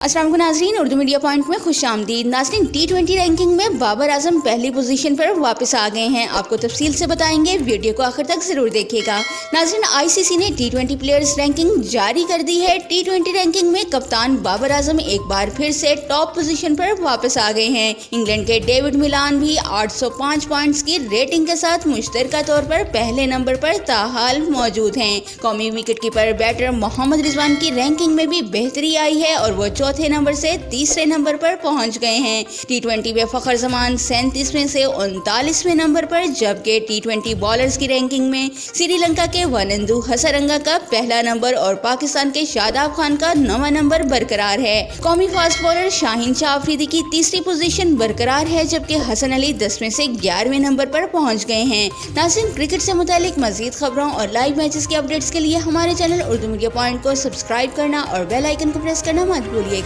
अस्सलाम वालेकुम नाज़रीन, उर्दू मीडिया पॉइंट में खुश आमदीद। नाज़रीन, T20 रैंकिंग में बाबर आजम पहली पोजीशन पर वापस आ गए हैं। आपको तफसील से बताएंगे, वीडियो को आखिर तक जरूर देखिएगा। नाज़रीन, ICC ने T20 प्लेयर्स रैंकिंग जारी कर दी है। T20 रैंकिंग में कप्तान बाबर आजम एक बार फिर से टॉप पोजीशन पर वापस आ गए हैं। इंग्लैंड के डेविड मिलान भी 805 पॉइंट्स की रेटिंग के साथ मुश्तरका तौर पर पहले नंबर पर ताहाल मौजूद हैं। कौमी wicket keeper batter Mohammad Rizwan की रैंकिंग में भी बेहतरी आई है और वो चौथे नंबर से तीसरे नंबर पर पहुंच गए हैं। T20 में फखर जमान 37वें से 39वें नंबर पर, जबकि T20 बॉलर्स की रैंकिंग में श्रीलंका के वनिंदु हसरंगा का पहला नंबर और पाकिस्तान के शादाब खान का 9वां नंबर बरकरार है। कौमी फास्ट बॉलर शाहीन शाह अफरीदी की तीसरी पोजीशन बरकरार है, जबकि हसन अली 10वें से 11वें नंबर पर पहुंच गए हैं। नाज़रीन, क्रिकेट से मुतालिक मजीद खबरों और लाइव मैचेस की अपडेट्स के लिए हमारे चैनल उर्दू मीडिया पॉइंट को सब्सक्राइब करना और बेल आइकन को प्रेस करना मत भूलिएगा।